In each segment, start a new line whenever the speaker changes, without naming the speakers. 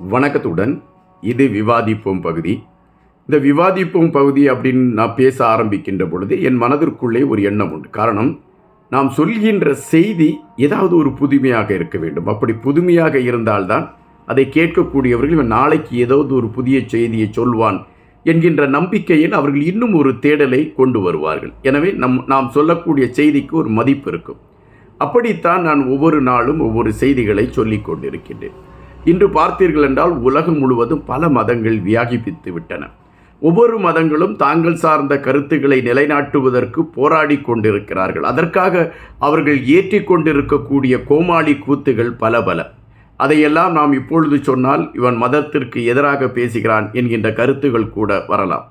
வணக்கத்துடன் இது விவாதிப்போம் பகுதி. இந்த விவாதிப்போம் பகுதி அப்படின்னு நான் பேச ஆரம்பிக்கின்ற பொழுது என் மனதிற்குள்ளே ஒரு எண்ணம் உண்டு. காரணம், நாம் சொல்கின்ற செய்தி ஏதாவது ஒரு புதுமையாக இருக்க வேண்டும். அப்படி புதுமையாக இருந்தால்தான் அதை கேட்கக்கூடியவர்கள் இவன் நாளைக்கு ஏதாவது ஒரு புதிய செய்தியை சொல்வான் என்கின்ற நம்பிக்கையில் அவர்கள் இன்னும் ஒரு தேடலை கொண்டு வருவார்கள். எனவே நாம் சொல்லக்கூடிய செய்திக்கு ஒரு மதிப்பு இருக்கும். அப்படித்தான் நான் ஒவ்வொரு நாளும் ஒவ்வொரு செய்திகளை சொல்லிக் கொண்டிருக்கின்றேன். இன்று பார்த்தீர்கள் என்றால் உலகம் முழுவதும் பல மதங்கள் வியாபித்து விட்டன. ஒவ்வொரு மதங்களும் தாங்கள் சார்ந்த கருத்துக்களை நிலைநாட்டுவதற்கு போராடி கொண்டிருக்கிறார்கள். அதற்காக அவர்கள் ஏற்றி கொண்டிருக்கக்கூடிய கோமாளி கூத்துகள் பல. அதையெல்லாம் நாம் இப்பொழுது சொன்னால் இவன் மதத்திற்கு எதிராக பேசுகிறான் என்கின்ற கருத்துகள் கூட வரலாம்.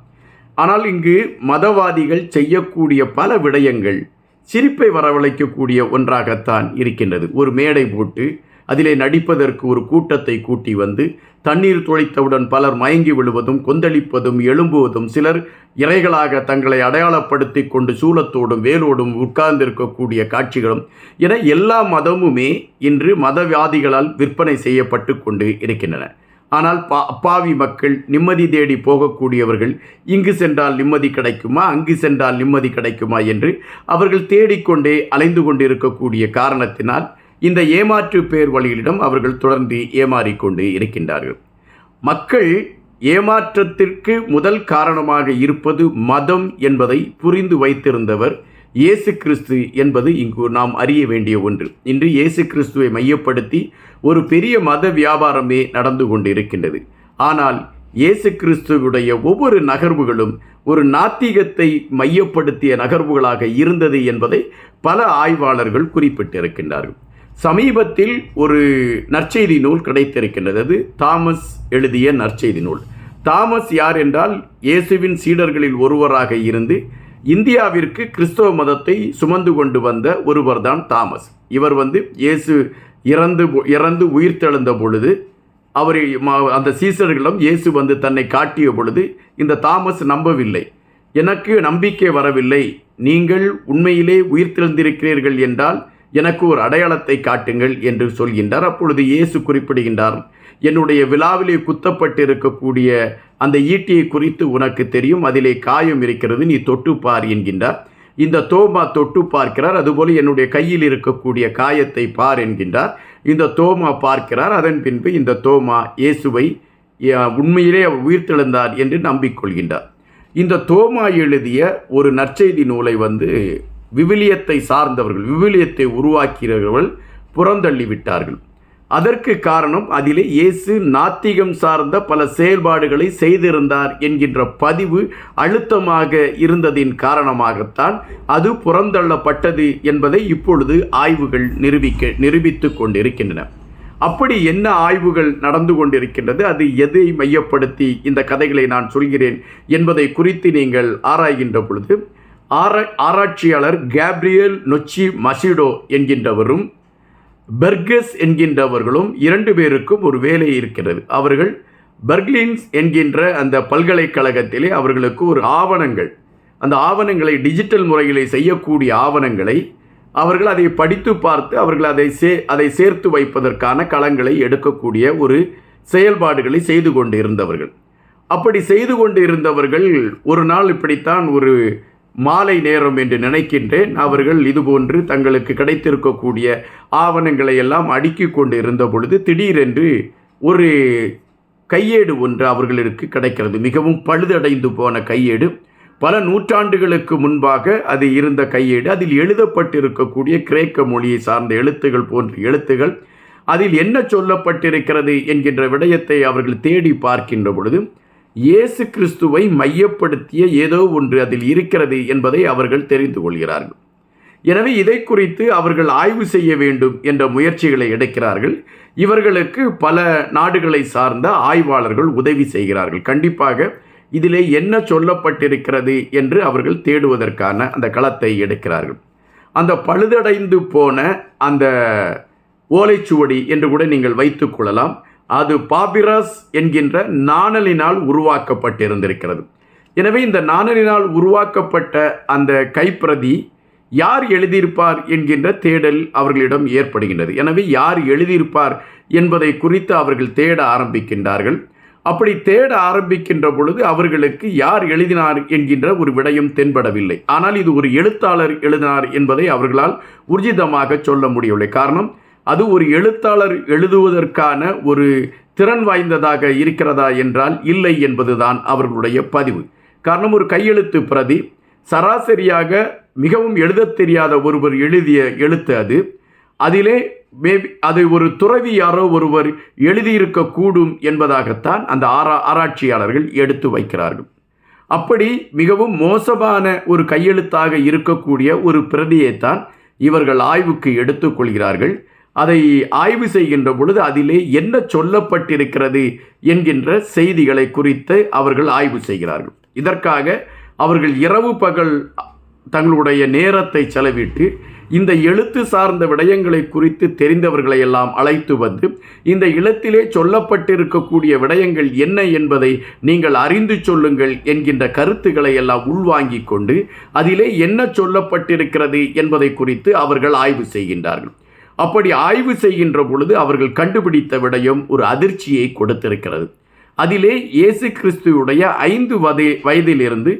ஆனால் இங்கு மதவாதிகள் செய்யக்கூடிய பல விடயங்கள் சிரிப்பை வரவழைக்கக்கூடிய ஒன்றாகத்தான் இருக்கின்றது. ஒரு மேடை போட்டு அதிலே நடிப்பதற்கு ஒரு கூட்டத்தை கூட்டி வந்து தண்ணீர் துளைத்தவுடன் பலர் மயங்கி விழுவதும் கொந்தளிப்பதும் எழும்புவதும், சிலர் இறைகளாக தங்களை அடையாளப்படுத்தி கொண்டு சூலத்தோடும் வேலோடும் உட்கார்ந்திருக்கக்கூடிய காட்சிகளும் என எல்லா மதமுமே இன்று மதவாதிகளால் விற்பனை செய்யப்பட்டு கொண்டு இருக்கின்றன. ஆனால் அப்பாவி மக்கள், நிம்மதி தேடி போகக்கூடியவர்கள், இங்கு சென்றால் நிம்மதி கிடைக்குமா, அங்கு சென்றால் நிம்மதி கிடைக்குமா என்று அவர்கள் தேடிக்கொண்டே அலைந்து கொண்டிருக்கக்கூடிய காரணத்தினால் இந்த ஏமாற்று பேர் வழிகளிடம் அவர்கள் தொடர்ந்து ஏமாறிக்கொண்டு இருக்கின்றார்கள். மக்கள் ஏமாற்றத்திற்கு முதல் காரணமாக இருப்பது மதம் என்பதை புரிந்து வைத்திருந்தவர் இயேசு கிறிஸ்து என்பது இங்கு நாம் அறிய வேண்டிய ஒன்று. இன்று இயேசு கிறிஸ்துவை மையப்படுத்தி ஒரு பெரிய மத வியாபாரமே நடந்து கொண்டிருக்கின்றது. ஆனால் இயேசு கிறிஸ்துவுடைய ஒவ்வொரு நகர்வுகளும் ஒரு நாத்திகத்தை மையப்படுத்திய நகர்வுகளாக இருந்தது என்பதை பல ஆய்வாளர்கள் குறிப்பிட்டிருக்கின்றார்கள். சமீபத்தில் ஒரு நற்செய்தி நூல் கிடைத்திருக்கின்றது. அது தாமஸ் எழுதிய நற்செய்தி நூல். தாமஸ் யார் என்றால், இயேசுவின் சீடர்களில் ஒருவராக இருந்து இந்தியாவிற்கு கிறிஸ்தவ மதத்தை சுமந்து கொண்டு வந்த ஒருவர்தான் தாமஸ். இவர் இயேசு இறந்து உயிர்த்தெழுந்த பொழுது அவர் அந்த சீசர்களிடம் இயேசு தன்னை காட்டிய பொழுது இந்த தாமஸ் நம்பவில்லை. எனக்கு நம்பிக்கை வரவில்லை, நீங்கள் உண்மையிலே உயிர்த்தெழுந்திருக்கிறீர்கள் என்றால் எனக்கு ஒரு அடையாளத்தை காட்டுங்கள் என்று சொல்கின்றார். அப்பொழுது இயேசு குறிப்பிடுகின்றார், என்னுடைய விழாவிலே குத்தப்பட்டு இருக்கக்கூடிய அந்த ஈட்டியை குறித்து உனக்கு தெரியும், அதிலே காயம் இருக்கிறது, நீ தொட்டுப்பார் என்கின்றார். இந்த தோமா தொட்டு பார்க்கிறார். அதுபோல என்னுடைய கையில் இருக்கக்கூடிய காயத்தை பார் என்கின்றார். இந்த தோமா பார்க்கிறார். அதன் பின்பு இந்த தோமா இயேசுவை உண்மையிலே அவர் உயிர்த்தெழுந்தார் என்று நம்பிக்கொள்கின்றார். இந்த தோமா எழுதிய ஒரு நற்செய்தி நூலை விவிலியத்தை சார்ந்தவர்கள், விவிலியத்தை உருவாக்கியவர்கள் புறந்தள்ளிவிட்டார்கள். அதற்கு காரணம், அதிலே இயேசு நாத்திகம் சார்ந்த பல செயல்பாடுகளை செய்திருந்தார் என்கின்ற பதிவு அழுத்தமாக இருந்ததின் காரணமாகத்தான் அது புறந்தள்ளப்பட்டது என்பதை இப்பொழுது ஆய்வுகள் நிரூபித்து கொண்டிருக்கின்றன. அப்படி என்ன ஆய்வுகள் நடந்து கொண்டிருக்கின்றது, அது எதை மையப்படுத்தி இந்த கதைகளை நான் சொல்கிறேன் என்பதை குறித்து நீங்கள் ஆராய்கின்ற பொழுது, ஆராய்ச்சியாளர் கேப்ரியல் நொச்சி மசிடோ என்கின்றவரும் பெர்கஸ் என்கின்றவர்களும் இரண்டு பேருக்கும் ஒரு வேலை இருக்கிறது. அவர்கள் பெர்லின்ஸ் என்கின்ற அந்த பல்கலைக்கழகத்திலே அவர்களுக்கு ஒரு அந்த ஆவணங்களை டிஜிட்டல் முறையிலே செய்யக்கூடிய ஆவணங்களை அவர்கள் அதை படித்து பார்த்து அவர்கள் அதை சேர்த்து வைப்பதற்கான களங்களை எடுக்கக்கூடிய ஒரு செயல்பாடுகளை செய்து கொண்டு இருந்தவர்கள். அப்படி செய்து கொண்டு இருந்தவர்கள் ஒரு நாள் இப்படித்தான் ஒரு மாலை நேரம் என்று நினைக்கின்றேன், அவர்கள் இதுபோன்று தங்களுக்கு கிடைத்திருக்கக்கூடிய ஆவணங்களை எல்லாம் அடுக்கி கொண்டு இருந்த பொழுது திடீரென்று ஒரு கையேடு ஒன்று அவர்களுக்கு கிடைக்கிறது. மிகவும் பழுதடைந்து போன கையேடு, பல நூற்றாண்டுகளுக்கு முன்பாக அது இருந்த கையேடு. அதில் எழுதப்பட்டிருக்கக்கூடிய கிரேக்க மொழியை சார்ந்த எழுத்துகள் போன்ற எழுத்துகள், அதில் என்ன சொல்லப்பட்டிருக்கிறது என்கின்ற விடயத்தை அவர்கள் தேடி பார்க்கின்ற பொழுது இயேசு கிறிஸ்துவை மையப்படுத்திய ஏதோ ஒன்று அதில் இருக்கிறது என்பதை அவர்கள் தெரிந்து கொள்கிறார்கள். எனவே இதை குறித்து அவர்கள் ஆய்வு செய்ய வேண்டும் என்ற முயற்சிகளை எடுக்கிறார்கள். இவர்களுக்கு பல நாடுகளை சார்ந்த ஆய்வாளர்கள் உதவி செய்கிறார்கள். கண்டிப்பாக இதிலே என்ன சொல்லப்பட்டிருக்கிறது என்று அவர்கள் தேடுவதற்கான அந்த களத்தை எடுக்கிறார்கள். அந்த பழுதடைந்து போன அந்த ஓலைச்சுவடி என்று கூட நீங்கள் வைத்துக் கொள்ளலாம். அது பாபிரஸ் என்கின்ற நாணலினால் உருவாக்கப்பட்டிருந்திருக்கிறது. எனவே இந்த நாணலினால் உருவாக்கப்பட்ட அந்த கைப்பிரதி யார் எழுதியிருப்பார் என்கின்ற தேடல் அவர்களிடம் ஏற்படுகின்றது. எனவே யார் எழுதியிருப்பார் என்பதை குறித்து அவர்கள் தேட ஆரம்பிக்கின்றார்கள். அப்படி தேட ஆரம்பிக்கின்ற பொழுது அவர்களுக்கு யார் எழுதினார் என்கின்ற ஒரு விடயம் தென்படவில்லை. ஆனால் இது ஒரு எழுத்தாளர் எழுதினார் என்பதை அவர்களால் ஊர்ஜிதமாக சொல்ல முடியவில்லை. காரணம், அது ஒரு எழுத்தாளர் எழுதுவதற்கான ஒரு திறன் வாய்ந்ததாக இருக்கிறதா என்றால் இல்லை என்பதுதான் அவர்களுடைய பதிவு. காரணம், ஒரு கையெழுத்து பிரதி சராசரியாக மிகவும் எழுதத் தெரியாத ஒருவர் எழுதிய எழுத்து அது. அதிலே அதை ஒரு துறவி யாரோ ஒருவர் எழுதியிருக்கக்கூடும் என்பதாகத்தான் அந்த ஆராய்ச்சியாளர்கள் எடுத்து வைக்கிறார்கள். அப்படி மிகவும் மோசமான ஒரு கையெழுத்தாக இருக்கக்கூடிய ஒரு பிரதியைத்தான் இவர்கள் ஆய்வுக்கு எடுத்துக்கொள்கிறார்கள். அதை ஆய்வு செய்கின்ற பொழுது அதிலே என்ன சொல்லப்பட்டிருக்கிறது என்கின்ற செய்திகளை குறித்து அவர்கள் ஆய்வு செய்கிறார்கள். இதற்காக அவர்கள் இரவு பகல் தங்களுடைய நேரத்தை செலவிட்டு இந்த எழுத்து சார்ந்த விடயங்களை குறித்து தெரிந்தவர்களை எல்லாம் அழைத்து வந்து இந்த எழுத்திலே சொல்லப்பட்டிருக்கக்கூடிய விடயங்கள் என்ன என்பதை நீங்கள் அறிந்து சொல்லுங்கள் என்கின்ற கருத்துக்களை எல்லாம் உள்வாங்கிக் கொண்டு அதிலே என்ன சொல்லப்பட்டிருக்கிறது என்பதை குறித்து அவர்கள் ஆய்வு செய்கின்றார்கள். அப்படி ஆய்வு செய்கின்ற பொழுது அவர்கள் கண்டுபிடித்த விடயம் ஒரு அதிர்ச்சியை கொடுத்திருக்கிறது. அதிலே இயேசு கிறிஸ்துவுடைய 5 வயதிலிருந்து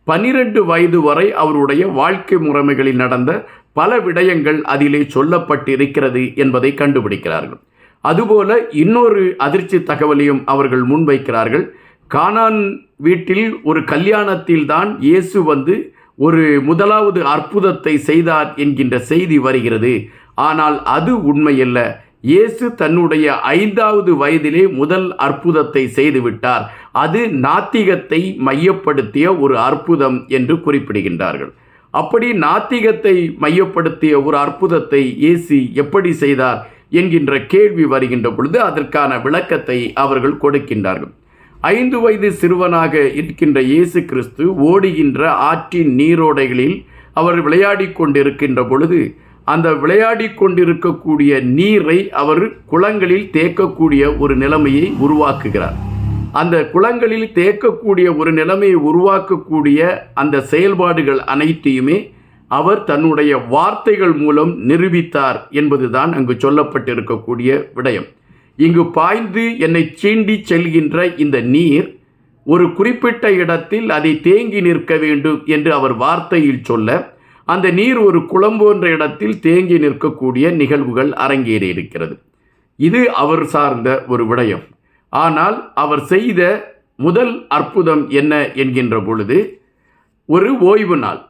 12 வயது வரை அவருடைய வாழ்க்கை முறைமைகளில் நடந்த பல விடயங்கள் அதிலே சொல்லப்பட்டிருக்கிறது என்பதை கண்டுபிடிக்கிறார்கள். அதுபோல இன்னொரு அதிர்ச்சி தகவலையும் அவர்கள் முன்வைக்கிறார்கள். கானான் வீட்டில் ஒரு கல்யாணத்தில் தான் இயேசு வந்து ஒரு முதலாவது அற்புதத்தை செய்தார் என்கின்ற செய்தி வருகிறது. ஆனால் அது உண்மையல்ல. இயேசு தன்னுடைய 5வது வயதிலே முதல் அற்புதத்தை செய்துவிட்டார். அது நாத்திகத்தை மையப்படுத்திய ஒரு அற்புதம் என்று குறிப்பிடுகின்றார்கள். அப்படி நாத்திகத்தை மையப்படுத்திய ஒரு அற்புதத்தை இயேசு எப்படி செய்தார் என்கின்ற கேள்வி வருகின்ற பொழுது அதற்கான விளக்கத்தை அவர்கள் கொடுக்கின்றார்கள். 5 வயது சிறுவனாக இருக்கின்ற இயேசு கிறிஸ்து ஓடுகின்ற ஆற்றின் நீரோடைகளில் அவர் விளையாடி கொண்டிருக்கின்ற பொழுது அந்த விளையாடி கொண்டிருக்கக்கூடிய நீரை அவர் குளங்களில் தேக்கக்கூடிய ஒரு நிலைமையை உருவாக்குகிறார். அந்த குளங்களில் தேக்கக்கூடிய ஒரு நிலைமையை உருவாக்கக்கூடிய அந்த செயல்பாடுகள் அனைத்தையுமே அவர் தன்னுடைய வார்த்தைகள் மூலம் நிரூபித்தார் என்பதுதான் அங்கு சொல்லப்பட்டிருக்கக்கூடிய விடயம். இங்கு பாய்ந்து என்னை சீண்டி செல்கின்ற இந்த நீர் ஒரு குறிப்பிட்ட இடத்தில் அதை தேங்கி நிற்க வேண்டும் என்று அவர் வார்த்தையில் சொல்ல அந்த நீர் ஒரு குளம் போன்ற இடத்தில் தேங்கி நிற்கக்கூடிய நிகழ்வுகள் அரங்கேறி இருக்கிறது. இது அவர் சார்ந்த ஒரு விடயம். ஆனால் அவர் செய்த முதல் அற்புதம் என்ன என்கின்ற பொழுது ஒரு ஓய்வு நாள்,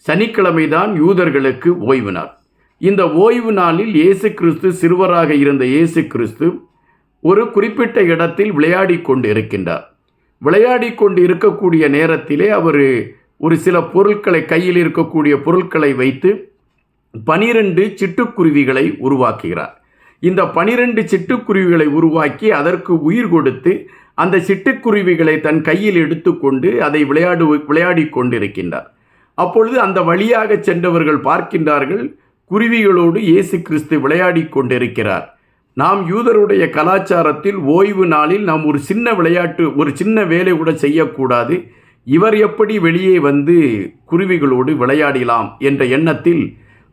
சனிக்கிழமை தான் யூதர்களுக்கு ஓய்வு நாள். இந்த ஓய்வு நாளில் இயேசு கிறிஸ்து சிறுவராக இருந்த இயேசு கிறிஸ்து ஒரு குறிப்பிட்ட இடத்தில் விளையாடி கொண்டு இருக்கின்றார். விளையாடி கொண்டு இருக்கக்கூடிய நேரத்திலே அவர் ஒரு சில பொருட்களை கையில் இருக்கக்கூடிய பொருட்களை வைத்து 12 சிட்டுக்குருவிகளை உருவாக்குகிறார். இந்த 12 சிட்டுக்குருவிகளை உருவாக்கி அதற்கு உயிர் கொடுத்து அந்த சிட்டுக்குருவிகளை தன் கையில் எடுத்துக்கொண்டு அதை விளையாடி கொண்டிருக்கின்றார். அப்பொழுது அந்த வழியாக சென்றவர்கள் பார்க்கின்றார்கள், குருவிகளோடு இயேசு கிறிஸ்து விளையாடி கொண்டிருக்கிறார். நாம் யூதருடைய கலாச்சாரத்தில் ஓய்வு நாளில் நாம் ஒரு சின்ன விளையாட்டு, ஒரு சின்ன வேலை கூட செய்யக்கூடாது, இவர் எப்படி வெளியே வந்து குருவிகளோடு விளையாடலாம் என்ற எண்ணத்தில்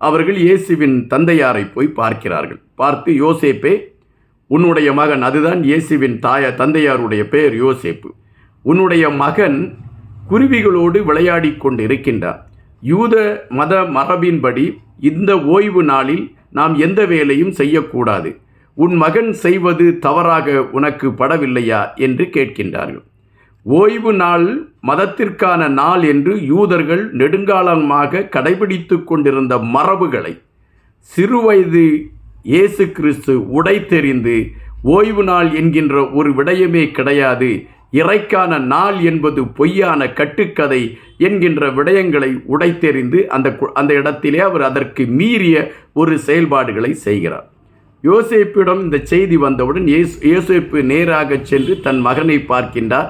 அவர்கள் இயேசுவின் தந்தையாரை போய் பார்க்கிறார்கள். பார்த்து, யோசேப்பே, உன்னுடைய மகன், அதுதான் இயேசுவின் தந்தையாருடைய பெயர் யோசேப்பு, உன்னுடைய மகன் குருவிகளோடு விளையாடி கொண்டு இருக்கின்றார். யூத மத மரபின்படி இந்த ஓய்வு நாளில் நாம் எந்த வேலையும் செய்யக்கூடாது. உன் மகன் செய்வது தவறாக உனக்கு படவில்லையா என்று கேட்கின்றார்கள். ஓய்வு நாள் மதத்திற்கான நாள் என்று யூதர்கள் நெடுங்காலமாக கடைபிடித்து கொண்டிருந்த மரபுகளை சிறுவயது இயேசு கிறிஸ்து உடைத்தெறிந்து ஓய்வு நாள் என்கின்ற ஒரு விடயமே கிடையாது, இறைக்கான நாள் என்பது பொய்யான கட்டுக்கதை என்கின்ற விடயங்களை உடைத்தெறிந்து அந்த இடத்திலே அவர் அதற்கு மீறிய ஒரு செயல்பாடுகளை செய்கிறார். யோசேப்பிடம் இந்த செய்தி வந்தவுடன் யோசேப்பு நேராக சென்று தன் மகனை பார்க்கின்றார்.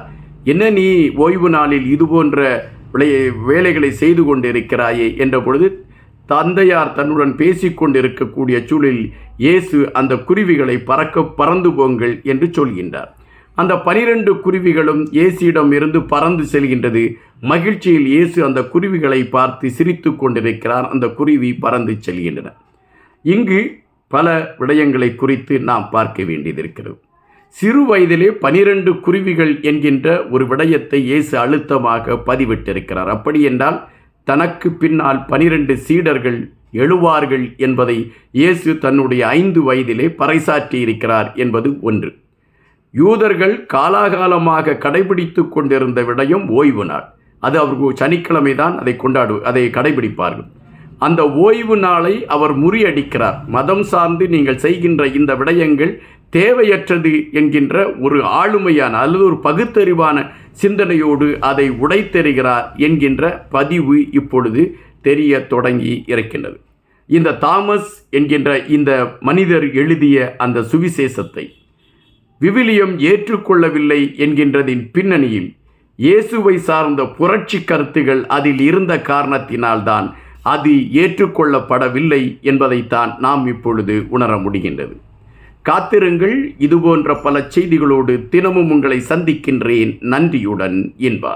என்ன, நீ ஓய்வு நாளில் இது போன்ற வேலைகளை செய்து கொண்டிருக்கிறாயே என்ற பொழுது தந்தையார் தன்னுடன் பேசிக்கொண்டிருக்கக்கூடிய சூழலில் இயேசு அந்த குருவிகளை பறந்து போங்கள் என்று சொல்கின்றார். அந்த 12 குருவிகளும் இயேசுவிடம் இருந்து பறந்து செல்கின்றது. மகிழ்ச்சியில் இயேசு அந்த குருவிகளை பார்த்து சிரித்து கொண்டிருக்கிறார். அந்த குருவி பறந்து செல்கின்றன. இங்கு பல விடயங்களை குறித்து நாம் பார்க்க வேண்டியதிருக்கிறது. சிறு வயதிலே 12 குருவிகள் என்கின்ற ஒரு விடயத்தை இயேசு அழுத்தமாக பதிவிட்டிருக்கிறார். அப்படி என்றால் தனக்கு பின்னால் 12 சீடர்கள் எழுவார்கள் என்பதை இயேசு தன்னுடைய 5 வயதிலே பறைசாற்றி இருக்கிறார் என்பது ஒன்று. யூதர்கள் காலாகாலமாக கடைபிடித்து கொண்டிருந்த விடயம் ஓய்வு நாள். அது அவர்கள் சனிக்கிழமை தான் அதை கடைபிடிப்பார்கள். அந்த ஓய்வு நாளை அவர் முறியடிக்கிறார். மதம் சார்ந்து நீங்கள் செய்கின்ற இந்த விடயங்கள் தேவையற்றது என்கின்ற ஒரு ஆளுமையான அல்லது ஒரு பகுத்தறிவான சிந்தனையோடு அதை உடைத்தெறிகிறார் என்கின்ற பதிவு இப்பொழுது தெரிய தொடங்கி இருக்கின்றது. இந்த தாமஸ் என்கின்ற இந்த மனிதர் எழுதிய அந்த சுவிசேஷத்தை விவிலியம் ஏற்றுக்கொள்ளவில்லை என்கின்றதின் பின்னணியில் இயேசுவை சார்ந்த புரட்சி கருத்துகள் அதில் இருந்த காரணத்தினால்தான் அது ஏற்றுக்கொள்ளப்படவில்லை என்பதைத்தான் நாம் இப்பொழுது உணர முடிகின்றது. காத்திருங்கள், இதுபோன்ற பல செய்திகளோடு தினமும் உங்களை சந்திக்கின்றேன். நன்றியுடன் இன்பா.